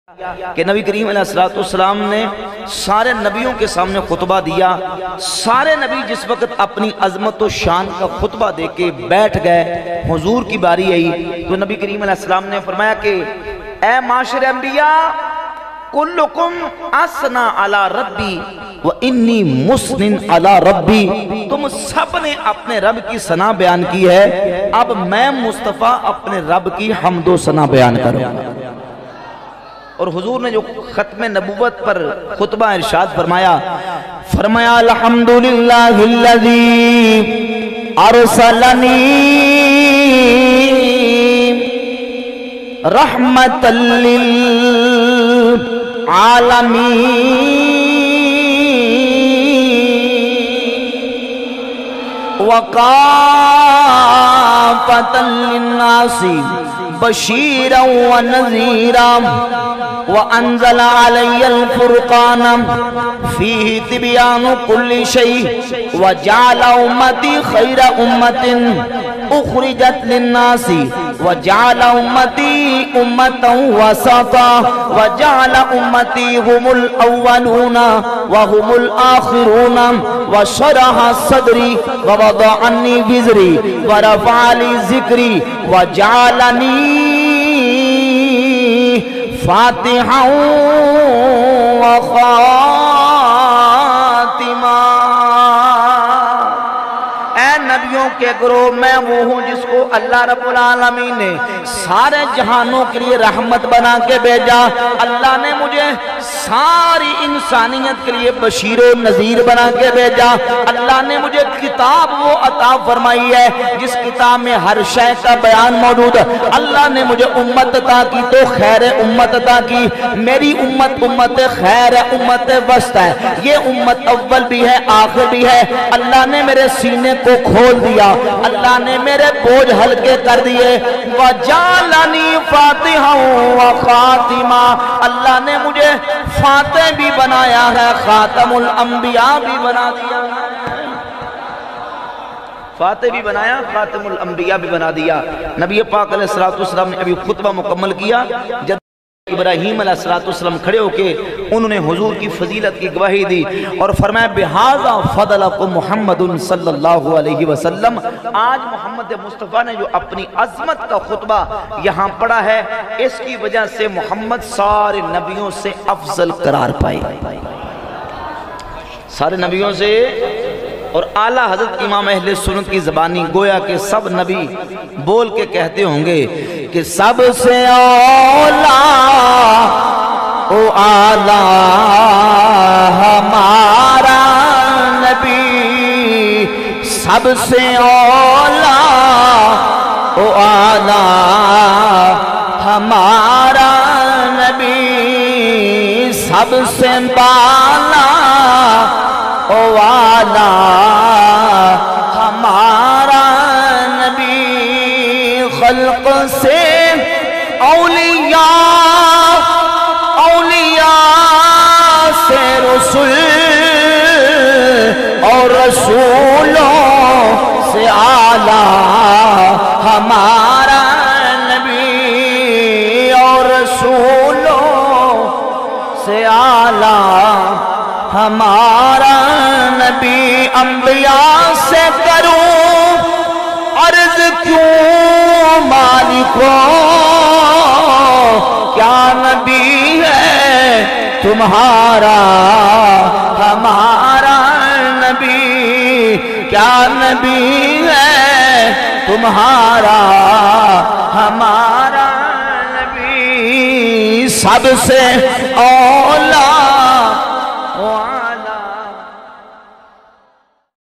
کہ نبی کریم علیہ السلام نے سارے نبیوں کے سامنے خطبہ دیا. سارے نبی جس وقت اپنی عظمت و شان کا خطبہ دے کے بیٹھ گئے، حضور کی باری آئی تو نبی کریم علیہ السلام نے فرمایا کہ اے معاشر انبیاء، کلکم اسنا علی ربی و انی مسن علی ربی، تم سب نے اپنے رب کی ثنا بیان کی ہے، اب میں مصطفیٰ اپنے رب کی حمد و ثنا بیان کروں. اور حضور نے جو ختم نبوت پر خطبہ ارشاد فرمایا الحمدللہ الذی ارسلنی رحمت للعالمین وکافۃ للناس بشیرا ونذیرا وانزل علی الفرقان فیہ تبیان کل شیء وجعل امتی خیر امت اخرجت للناس وجعل امتی امتا وسطا وجعل امتی هم الاولون وهم الاخرون وشرح صدری ووضع عنی وزری ورفع لی ذکری وجعلنی فاتحا وخاتما. اے نبیوں کے گروہ، میں وہ ہوں جس کو اللہ رب العالمین نے سارے جہانوں کے لیے رحمت بنا کے بھیجا. اللہ نے مجھے ساری انسانیت کے لیے بشیر و نذیر بنا کے بھیجا. اللہ نے مجھے کتاب وہ عطا فرمائی ہے جس کتاب میں ہر شے کا بیان موجود ہے. اللہ نے مجھے امت عطا کی تو خیر امت عطا کی. میری امت امت خیر ہے، امت وسط ہے. یہ امت اول بھی ہے، آخر بھی ہے. اللہ نے میرے سینے کو کھول دیا، اللہ نے میرے بوجھ ہلکے کر دیے. وَجَعَلَنِي فَاتِحًا وَخَاتِمًا، اللہ نے مجھے فاتح بھی بنایا ہے، خاتم الانبیاء بھی بنا دیا. فاتح بھی بنایا، خاتم الانبیاء بھی بنا دیا. نبی پاک علیہ السلام نے ابھی خطبہ مکمل کیا جب ابراہیم علیہ السلام کھڑے ہو کے انہوں نے حضور کی فضیلت کی گواہی دی اور فرمایا بِهَذَا فَضَلَكُمْ مُحَمَّدٌ صلی اللہ علیہ وسلم. آج محمد مصطفیٰ نے جو اپنی عظمت کا خطبہ یہاں پڑھا ہے، اس کی وجہ سے محمد سارے نبیوں سے افضل قرار پائے، سارے نبیوں سے. اور اعلیٰ حضرت امام اہل سنت کی زبانی گویا کہ سب نبی بول کے کہتے ہوں گے کہ سب سے اولیٰ او اعلیٰ ہمارا نبی، سب سے اولیٰ او اعلیٰ ہمارا نبی، سب سے بالا او والا ہمارا نبی. خلق سے اولیاء، اولیاء سے رسول اور رسولوں سے اعلیٰ ہمارا نبی، اور رسولوں سے اعلیٰ ہمارا نبی. انبیاء سے کروں عرض کیوں مالکوں، کیا نبی ہے تمہارا ہمارا نبی، کیا نبی ہے تمہارا ہمارا نبی. سب سے اولیٰ